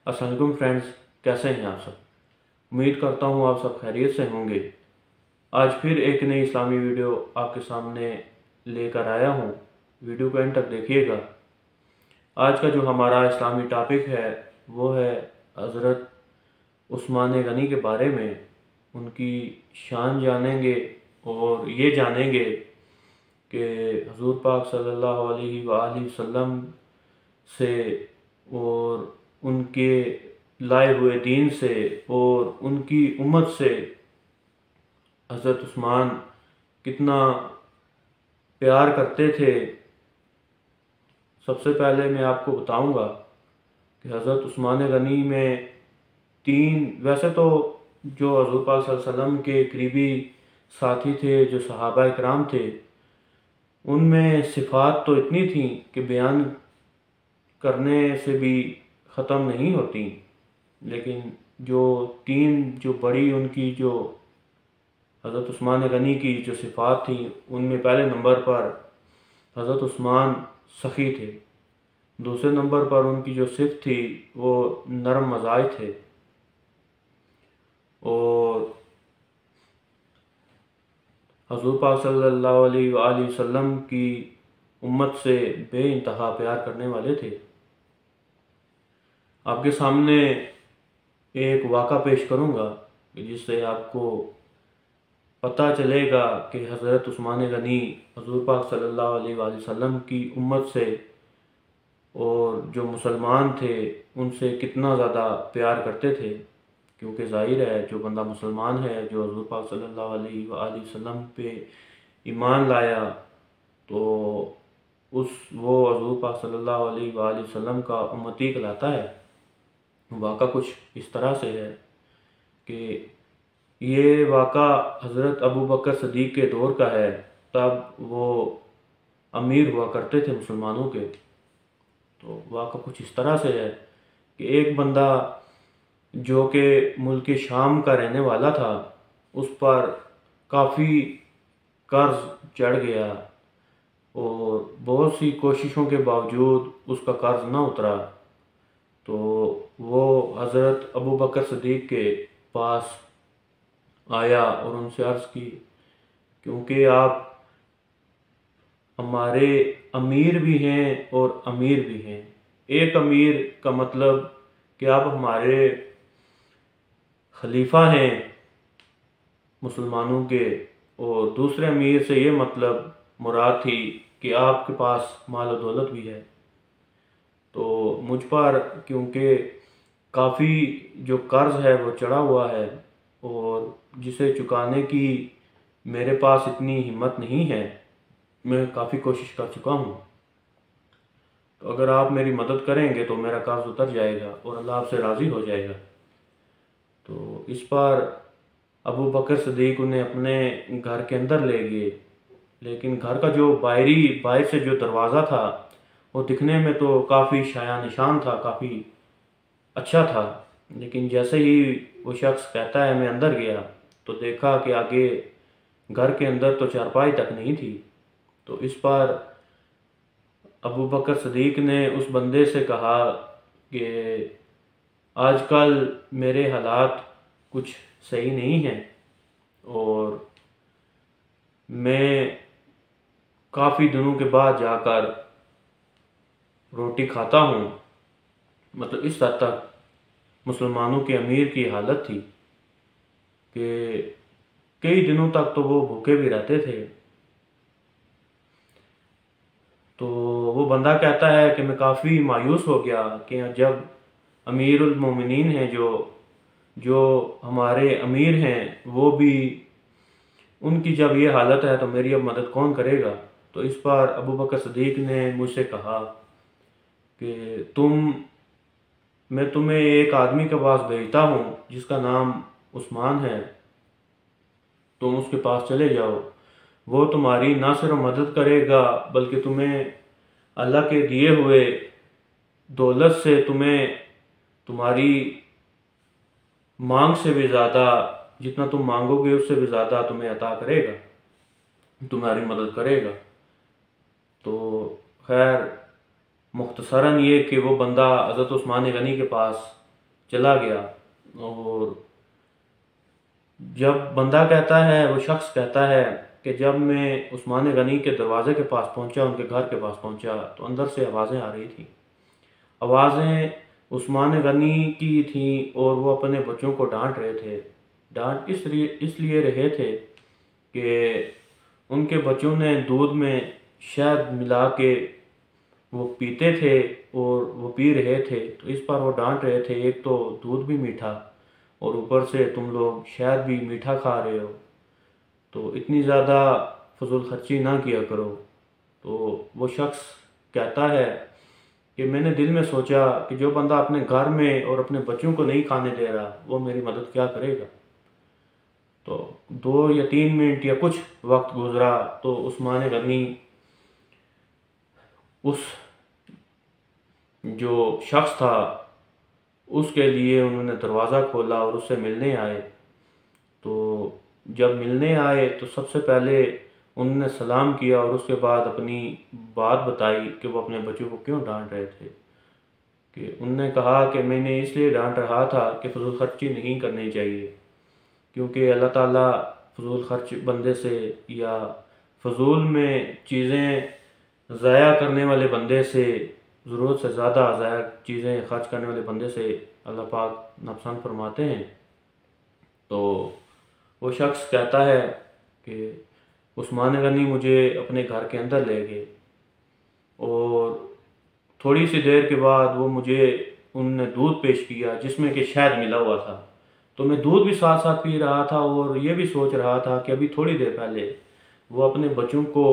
السلام علیکم فرینڈز، کیسے ہیں آپ سب؟ امید کرتا ہوں آپ سب خیریت سے ہوں گے۔ آج پھر ایک نئی اسلامی ویڈیو آپ کے سامنے لے کر آیا ہوں۔ ویڈیو کو اینڈ تک دیکھیے گا۔ آج کا جو ہمارا اسلامی ٹاپک ہے وہ ہے حضرت عثمان غنی کے بارے میں۔ ان کی شان جانیں گے اور یہ جانیں گے کہ حضور پاک صلی اللہ علیہ وآلہ وسلم سے اور ان کے لائے ہوئے دین سے اور ان کی امت سے حضرت عثمان کتنا پیار کرتے تھے۔ سب سے پہلے میں آپ کو بتاؤں گا کہ حضرت عثمان غنی میں ویسے تو جو حضور پاک صلی اللہ علیہ وسلم کے قریبی ساتھی تھے، جو صحابہ کرام تھے، ان میں صفات تو اتنی تھیں کہ بیان کرنے سے بھی ختم نہیں ہوتی، لیکن جو بڑی ان کی جو حضرت عثمان غنی کی جو صفات تھیں، ان میں پہلے نمبر پر حضرت عثمان سخی تھے۔ دوسرے نمبر پر ان کی جو صفت تھی وہ نرم مزاج تھے، اور حضور پاک صلی اللہ علیہ وآلہ وسلم کی امت سے بے انتہا پیار کرنے والے تھے۔ آپ کے سامنے ایک واقعہ پیش کروں گا جس سے آپ کو پتہ چلے گا کہ حضرت عثمان غنی حضور پاک صلی اللہ علیہ وآلہ وسلم کی امت سے اور جو مسلمان تھے ان سے کتنا زیادہ پیار کرتے تھے، کیونکہ ظاہر ہے جو بندہ مسلمان ہے، جو حضور پاک صلی اللہ علیہ وآلہ وسلم پہ ایمان لایا، تو وہ حضور پاک صلی اللہ علیہ وآلہ وسلم کا امتی کہلاتا ہے۔ واقعہ کچھ اس طرح سے ہے کہ یہ واقعہ حضرت ابو بکر صدیق کے دور کا ہے، تب وہ امیر ہوا کرتے تھے مسلمانوں کے۔ تو واقعہ کچھ اس طرح سے ہے کہ ایک بندہ جو کہ ملک شام کا رہنے والا تھا، اس پر کافی قرض چڑھ گیا اور بہت سی کوششوں کے باوجود اس کا قرض نہ اترا۔ تو وہ حضرت ابو بکر صدیق کے پاس آیا اور ان سے عرض کی، کیونکہ آپ ہمارے امیر بھی ہیں اور امیر بھی ہیں۔ ایک امیر کا مطلب کہ آپ ہمارے خلیفہ ہیں مسلمانوں کے، اور دوسرے امیر سے یہ مطلب مراد تھی کہ آپ کے پاس مال و دولت بھی ہے۔ تو مجھ پر کیونکہ کافی جو قرض ہے وہ چڑھا ہوا ہے اور جسے چکانے کی میرے پاس اتنی ہمت نہیں ہے، میں کافی کوشش کر چکا ہوں، تو اگر آپ میری مدد کریں گے تو میرا قرض اتر جائے گا اور اللہ آپ سے راضی ہو جائے گا۔ تو اس پر ابو بکر صدیق انہیں اپنے گھر کے اندر لے گئے، لیکن گھر کا جو باہر سے جو دروازہ تھا وہ دکھنے میں تو کافی شایان نشان تھا، کافی اچھا تھا، لیکن جیسے ہی وہ شخص کہتا ہے میں اندر گیا تو دیکھا کہ آگے گھر کے اندر تو چارپائی تک نہیں تھی۔ تو اس پر ابو بکر صدیق نے اس بندے سے کہا کہ آج کل میرے حالات کچھ صحیح نہیں ہیں اور میں کافی دنوں کے بعد جا کر روٹی کھاتا ہوں۔ مطلب اس حد تک مسلمانوں کے امیر کی حالت تھی کہ کئی دنوں تک تو وہ بھوکے بھی رہتے تھے۔ تو وہ بندہ کہتا ہے کہ میں کافی مایوس ہو گیا کہ جب امیر المومنین ہیں، جو ہمارے امیر ہیں، وہ بھی ان کی جب یہ حالت ہے تو میری اب مدد کون کرے گا؟ تو اس پر ابو بکر صدیق نے مجھ سے کہا کہ میں تمہیں ایک آدمی کے پاس بھیجتا ہوں جس کا نام عثمان ہے، تم اس کے پاس چلے جاؤ، وہ تمہاری نہ صرف مدد کرے گا بلکہ تمہیں اللہ کے دیے ہوئے دولت سے تمہاری مانگ سے بھی زیادہ، جتنا تم مانگو گے اس سے بھی زیادہ تمہیں عطا کرے گا، تمہاری مدد کرے گا۔ تو خیر مختصراً یہ کہ وہ بندہ حضرت عثمان غنی کے پاس چلا گیا۔ اور جب بندہ کہتا ہے، وہ شخص کہتا ہے کہ جب میں عثمان غنی کے دروازے کے پاس پہنچا، ان کے گھر کے پاس پہنچا، تو اندر سے آوازیں آ رہی تھیں۔ آوازیں عثمان غنی کی تھیں اور وہ اپنے بچوں کو ڈانٹ رہے تھے۔ ڈانٹ اس لیے رہے تھے کہ ان کے بچوں نے دودھ میں شہد ملا کے وہ پیتے تھے اور وہ پی رہے تھے، تو اس پر وہ ڈانٹ رہے تھے، ایک تو دودھ بھی میٹھا اور اوپر سے تم لوگ شہد بھی میٹھا کھا رہے ہو، تو اتنی زیادہ فضول خرچی نہ کیا کرو۔ تو وہ شخص کہتا ہے کہ میں نے دل میں سوچا کہ جو بندہ اپنے گھر میں اور اپنے بچوں کو نہیں کھانے دے رہا، وہ میری مدد کیا کرے گا۔ تو 2 یا 3 منٹ یا کچھ وقت گزرا تو عثمان غنی اس جو شخص تھا اس کے لیے انہوں نے دروازہ کھولا اور اس سے ملنے آئے۔ تو جب ملنے آئے تو سب سے پہلے انہوں نے سلام کیا اور اس کے بعد اپنی بات بتائی کہ وہ اپنے بچوں کو کیوں ڈانٹ رہے تھے۔ کہ انہوں نے کہا کہ میں نے اس لیے ڈانٹ رہا تھا کہ فضول خرچی نہیں کرنی چاہیے، کیونکہ اللہ تعالیٰ فضول خرچ بندے سے یا فضول میں چیزیں ضائع کرنے والے بندے سے، ضرورت سے زیادہ ضائع چیزیں خرچ کرنے والے بندے سے اللہ پاک ناپسند فرماتے ہیں۔ تو وہ شخص کہتا ہے کہ عثمان غنی مجھے اپنے گھر کے اندر لے گئے اور تھوڑی سی دیر کے بعد وہ مجھے انہوں نے دودھ پیش کیا جس میں کہ شہد ملا ہوا تھا۔ تو میں دودھ بھی ساتھ ساتھ پی رہا تھا اور یہ بھی سوچ رہا تھا کہ ابھی تھوڑی دیر پہلے وہ اپنے بچوں کو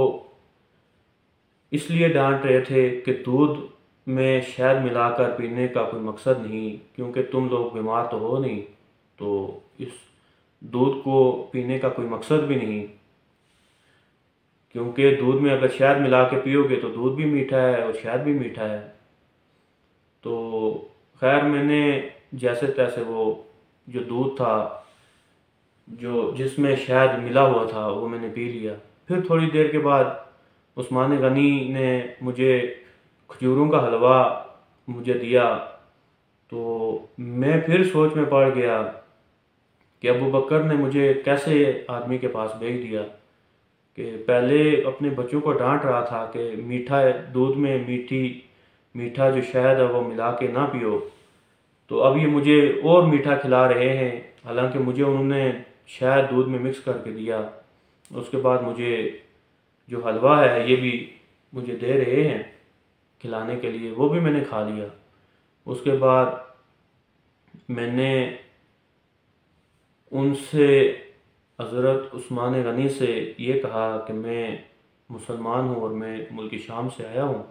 اس لیے ڈانٹ رہے تھے کہ دودھ میں شہد ملا کر پینے کا کوئی مقصد نہیں، کیونکہ تم لوگ بیمار تو ہو نہیں، تو اس دودھ کو پینے کا کوئی مقصد بھی نہیں، کیونکہ دودھ میں اگر شہد ملا کے پیو گے تو دودھ بھی میٹھا ہے اور شہد بھی میٹھا ہے۔ تو خیر میں نے جیسے تیسے وہ جو دودھ تھا جس میں شہد ملا ہوا تھا وہ میں نے پی لیا۔ پھر تھوڑی دیر کے بعد عثمان غنی نے مجھے کھجوروں کا حلوہ مجھے دیا، تو میں پھر سوچ میں پڑ گیا کہ ابو بکر نے مجھے کیسے آدمی کے پاس بھیج دیا کہ پہلے اپنے بچوں کو ڈانٹ رہا تھا کہ میٹھا دودھ میں میٹھا جو شہد ہے وہ ملا کے نہ پیو، تو اب یہ مجھے اور میٹھا کھلا رہے ہیں، حالانکہ مجھے انہوں نے شہد دودھ میں مکس کر کے دیا۔ اس کے بعد مجھے جو حلوہ ہے یہ بھی مجھے دے رہے ہیں کھلانے کے لیے، وہ بھی میں نے کھا لیا۔ اس کے بعد میں نے ان سے حضرت عثمان غنی سے یہ کہا کہ میں مسلمان ہوں اور میں ملک شام سے آیا ہوں،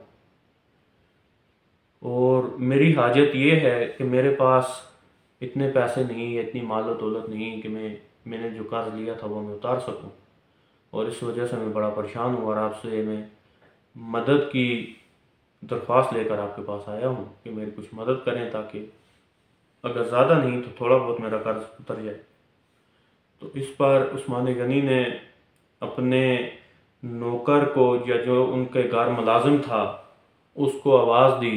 اور میری حاجت یہ ہے کہ میرے پاس اتنے پیسے نہیں، اتنی مال و دولت نہیں کہ میں نے جو قرض لیا تھا وہ میں اتار سکوں، اور اس وجہ سے میں بڑا پریشان ہوں اور آپ سے میں مدد کی درخواست لے کر آپ کے پاس آیا ہوں کہ میری کچھ مدد کریں، تاکہ اگر زیادہ نہیں تو تھوڑا بہت میرا قرض اتر جائے۔ تو اس پر عثمان غنی نے اپنے نوکر کو یا جو ان کے گھر ملازم تھا اس کو آواز دی،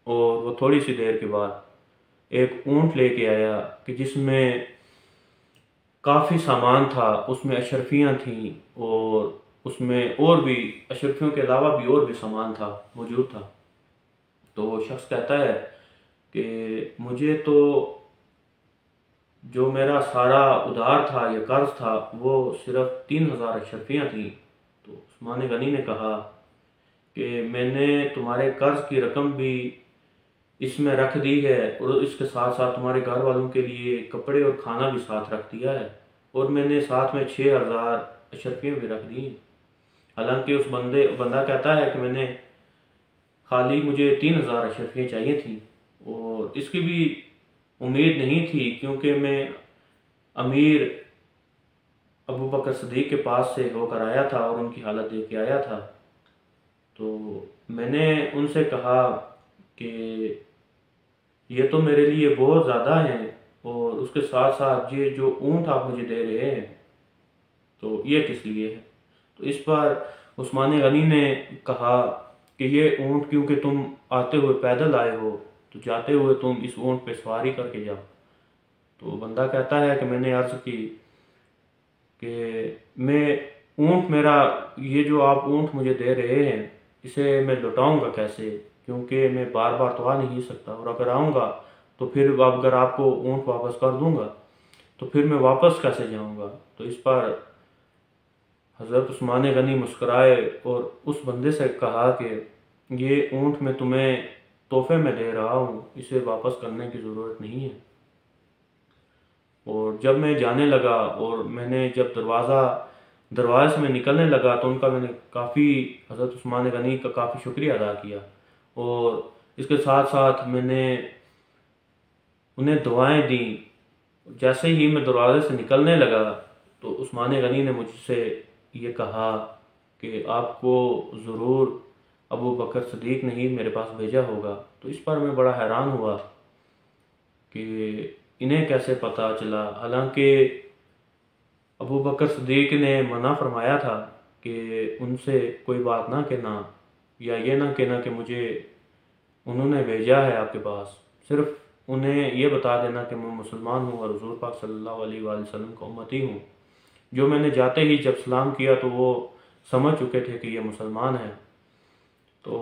اور وہ تھوڑی سی دیر کے بعد ایک اونٹ لے کے آیا کہ جس میں کافی سامان تھا، اس میں اشرفیاں تھیں اور اس میں اور بھی اشرفیوں کے علاوہ بھی اور بھی سامان تھا موجود تھا۔ تو وہ شخص کہتا ہے کہ مجھے تو جو میرا سارا ادھار تھا یا قرض تھا وہ صرف 3000 اشرفیاں تھیں۔ تو عثمان غنی نے کہا کہ میں نے تمہارے قرض کی رقم بھی اس میں رکھ دی ہے، اور اس کے ساتھ ساتھ تمہارے گھر والوں کے لیے کپڑے اور کھانا بھی ساتھ رکھ دیا ہے، اور میں نے ساتھ میں 6000 اشرفیاں بھی رکھ دی ہیں۔ حالانکہ اس بندہ کہتا ہے کہ میں نے خالی مجھے 3000 اشرفیاں چاہیے تھیں، اور اس کی بھی امید نہیں تھی، کیونکہ میں امیر ابو بکر صدیق کے پاس سے ہو کر آیا تھا اور ان کی حالت دیکھ کے آیا تھا۔ تو میں نے ان سے کہا کہ یہ تو میرے لیے بہت زیادہ ہیں، اور اس کے ساتھ ساتھ یہ جو اونٹ آپ مجھے دے رہے ہیں تو یہ کس لیے ہے؟ تو اس پر عثمان غنی نے کہا کہ یہ اونٹ کیونکہ تم آتے ہوئے پیدل آئے ہو تو جاتے ہوئے تم اس اونٹ پہ سواری کر کے جاؤ۔ تو بندہ کہتا ہے کہ میں نے عرض کی کہ میرا یہ جو آپ اونٹ مجھے دے رہے ہیں اسے میں لوٹاؤں گا کیسے، کیونکہ میں بار بار تو آ نہیں سکتا، اور اگر آؤں گا تو پھر اگر آپ کو اونٹ واپس کر دوں گا تو پھر میں واپس کیسے جاؤں گا۔ تو اس پر حضرت عثمان غنی مسکرائے اور اس بندے سے کہا کہ یہ اونٹ میں تمہیں تحفے میں دے رہا ہوں، اسے واپس کرنے کی ضرورت نہیں ہے۔ اور جب میں جانے لگا اور میں نے جب دروازے سے میں نکلنے لگا تو ان کا میں نے حضرت عثمان غنی کا کافی شکریہ ادا کیا، اور اس کے ساتھ ساتھ میں نے انہیں دعائیں دیں۔ جیسے ہی میں دروازے سے نکلنے لگا تو عثمان غنی نے مجھ سے یہ کہا کہ آپ کو ضرور ابو بکر صدیق نے ہی میرے پاس بھیجا ہوگا۔ تو اس پر میں بڑا حیران ہوا کہ انہیں کیسے پتہ چلا، حالانکہ ابو بکر صدیق نے منع فرمایا تھا کہ ان سے کوئی بات نہ کہنا یا یہ نہ کہنا کہ مجھے انہوں نے بھیجا ہے آپ کے پاس، صرف انہیں یہ بتا دینا کہ میں مسلمان ہوں اور حضور پاک صلی اللہ علیہ وآلہ وسلم کا امتی ہوں۔ جو میں نے جاتے ہی جب سلام کیا تو وہ سمجھ چکے تھے کہ یہ مسلمان ہے۔ تو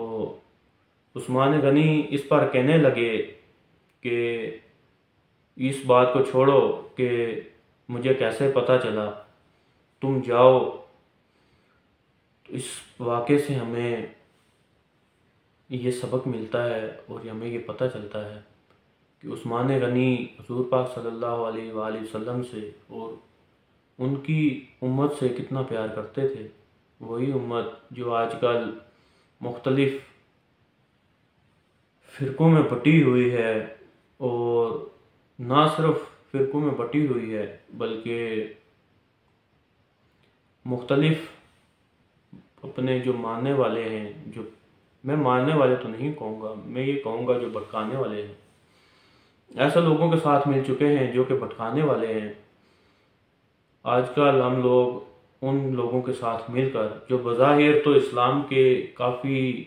عثمان غنی اس پر کہنے لگے کہ اس بات کو چھوڑو کہ مجھے کیسے پتہ چلا، تم جاؤ۔ اس واقعے سے ہمیں یہ سبق ملتا ہے اور ہمیں یہ پتہ چلتا ہے کہ عثمان غنی حضور پاک صلی اللہ علیہ وآلہ وسلم سے اور ان کی امت سے کتنا پیار کرتے تھے۔ وہی امت جو آج کل مختلف فرقوں میں بٹی ہوئی ہے، اور نہ صرف فرقوں میں بٹی ہوئی ہے بلکہ مختلف اپنے جو ماننے والے ہیں، جو میں ماننے والے تو نہیں کہوں گا، میں یہ کہوں گا جو بھٹکانے والے ہیں، ایسے لوگوں کے ساتھ مل چکے ہیں جو کہ بھٹکانے والے ہیں۔ آج کل ہم لوگ ان لوگوں کے ساتھ مل کر جو بظاہر تو اسلام کے کافی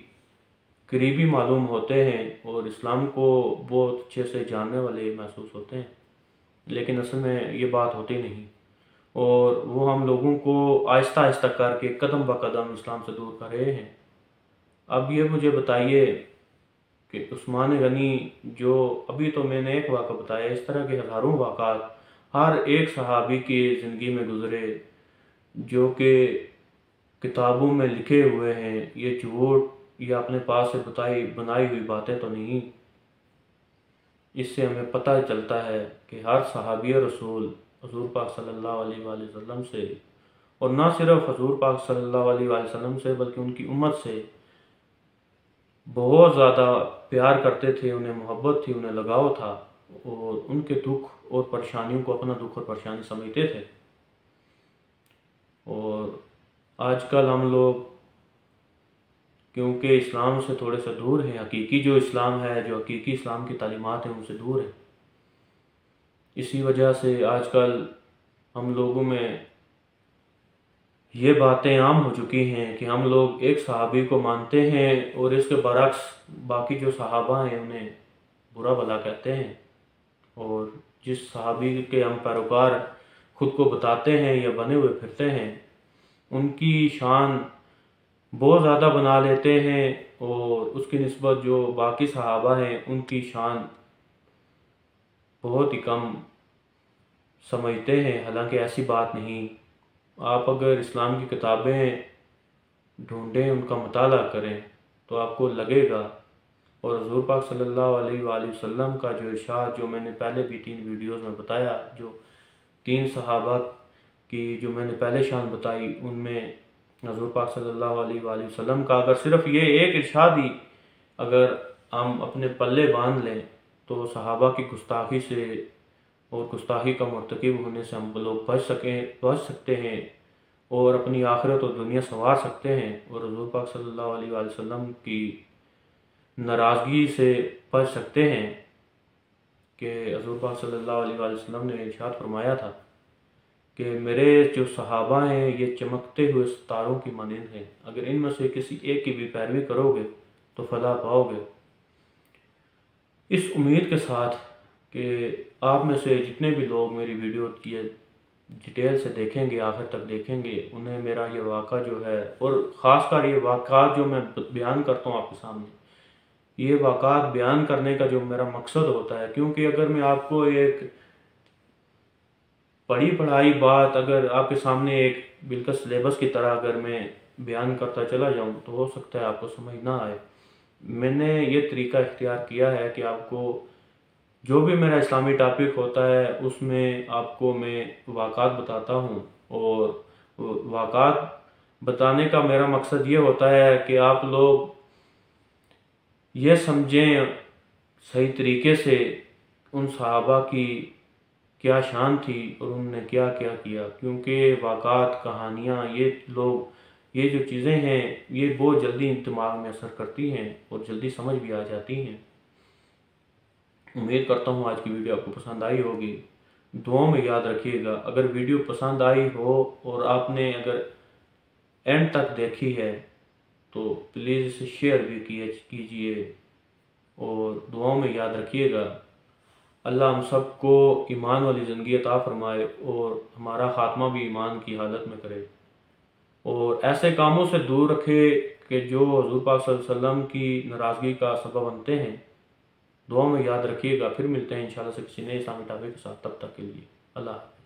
قریبی معلوم ہوتے ہیں اور اسلام کو بہت اچھے سے جاننے والے محسوس ہوتے ہیں، لیکن اصل میں یہ بات ہوتی نہیں، اور وہ ہم لوگوں کو آہستہ آہستہ کر کے قدم بہ قدم اسلام سے دور کر رہے ہیں۔ اب یہ مجھے بتائیے کہ عثمان غنی جو ابھی تو میں نے ایک واقعہ بتایا، اس طرح کے ہزاروں واقعات ہر ایک صحابی کی زندگی میں گزرے جو کہ کتابوں میں لکھے ہوئے ہیں، یہ جھوٹ یا اپنے پاس سے بنائی ہوئی باتیں تو نہیں۔ اس سے ہمیں پتہ چلتا ہے کہ ہر صحابی رسول حضور پاک صلی اللہ علیہ وآلہ وسلم سے، اور نہ صرف حضور پاک صلی اللہ علیہ وآلہ وسلم سے بلکہ ان کی امت سے بہت زیادہ پیار کرتے تھے، انہیں محبت تھی، انہیں لگاؤ تھا، اور ان کے دکھ اور پریشانیوں کو اپنا دکھ اور پریشانی سمجھتے تھے۔ اور آج کل ہم لوگ کیونکہ اسلام سے تھوڑے سے دور ہیں، حقیقی جو اسلام ہے، جو حقیقی اسلام کی تعلیمات ہیں ان سے دور ہیں، اسی وجہ سے آج کل ہم لوگوں میں یہ باتیں عام ہو چکی ہیں کہ ہم لوگ ایک صحابی کو مانتے ہیں اور اس کے برعکس باقی جو صحابہ ہیں انہیں برا بھلا کہتے ہیں، اور جس صحابی کے ہم پیروکار خود کو بتاتے ہیں یا بنے ہوئے پھرتے ہیں ان کی شان بہت زیادہ بنا لیتے ہیں، اور اس کی نسبت جو باقی صحابہ ہیں ان کی شان بہت ہی کم سمجھتے ہیں، حالانکہ ایسی بات نہیں۔ آپ اگر اسلام کی کتابیں ڈھونڈیں، ان کا مطالعہ کریں تو آپ کو لگے گا، اور حضور پاک صلی اللہ علیہ وآلہ وسلم کا جو ارشاد جو میں نے پہلے بھی 3 ویڈیوز میں بتایا، جو 3 صحابہ کی جو میں نے پہلے شان بتائی، ان میں حضور پاک صلی اللہ علیہ وآلہ وسلم کا اگر صرف یہ ایک ارشاد ہی اگر ہم اپنے پلے باندھ لیں تو صحابہ کی گستاخی سے اور گستاخی کا مرتکب ہونے سے ہم لوگ بچ سکتے ہیں، اور اپنی آخرت اور دنیا سنوار سکتے ہیں، اور حضور پاک صلی اللہ علیہ وآلہ وسلم کی ناراضگی سے بچ سکتے ہیں، کہ حضور پاک صلی اللہ علیہ وآلہ وسلم نے ارشاد فرمایا تھا کہ میرے جو صحابہ ہیں یہ چمکتے ہوئے ستاروں کی مانند ہیں، اگر ان میں سے کسی ایک کی بھی پیروی کرو گے تو فلاح پاؤ گے۔ اس امید کے ساتھ کہ آپ میں سے جتنے بھی لوگ میری ویڈیو کی ڈیٹیل سے دیکھیں گے، آخر تک دیکھیں گے، انہیں میرا یہ واقعہ جو ہے، اور خاص کر یہ واقعات جو میں بیان کرتا ہوں آپ کے سامنے، یہ واقعات بیان کرنے کا جو میرا مقصد ہوتا ہے، کیونکہ اگر میں آپ کو ایک پڑھی پڑھائی بات اگر آپ کے سامنے ایک بالکل سلیبس کی طرح اگر میں بیان کرتا چلا جاؤں تو ہو سکتا ہے آپ کو سمجھ نہ آئے۔ میں نے یہ طریقہ اختیار کیا ہے کہ آپ کو جو بھی میرا اسلامی ٹاپک ہوتا ہے اس میں آپ کو میں واقعات بتاتا ہوں، اور واقعات بتانے کا میرا مقصد یہ ہوتا ہے کہ آپ لوگ یہ سمجھیں صحیح طریقے سے ان صحابہ کی کیا شان تھی اور انہوں نے کیا کیا کیا، کیونکہ واقعات، کہانیاں، یہ جو چیزیں ہیں یہ بہت جلدی دماغ میں اثر کرتی ہیں اور جلدی سمجھ بھی آ جاتی ہیں۔ امید کرتا ہوں آج کی ویڈیو آپ کو پسند آئی ہوگی۔ دعاؤں میں یاد رکھیے گا، اگر ویڈیو پسند آئی ہو اور آپ نے اگر اینڈ تک دیکھی ہے تو پلیز اسے شیئر بھی کیجئے، اور دعاؤں میں یاد رکھیے گا۔ اللہ ہم سب کو ایمان والی زندگی عطا فرمائے اور ہمارا خاتمہ بھی ایمان کی حالت میں کرے، اور ایسے کاموں سے دور رکھے کہ جو حضور پاک صلی اللہ علیہ وسلم کی ناراضگی کا سبب بنتے ہیں۔ دعاؤں میں یاد رکھیے گا، پھر ملتے ہیں انشاءاللہ سے کسی نئے اسلامی ٹاپک کے ساتھ، تب تک کے لیے اللہ حافظ۔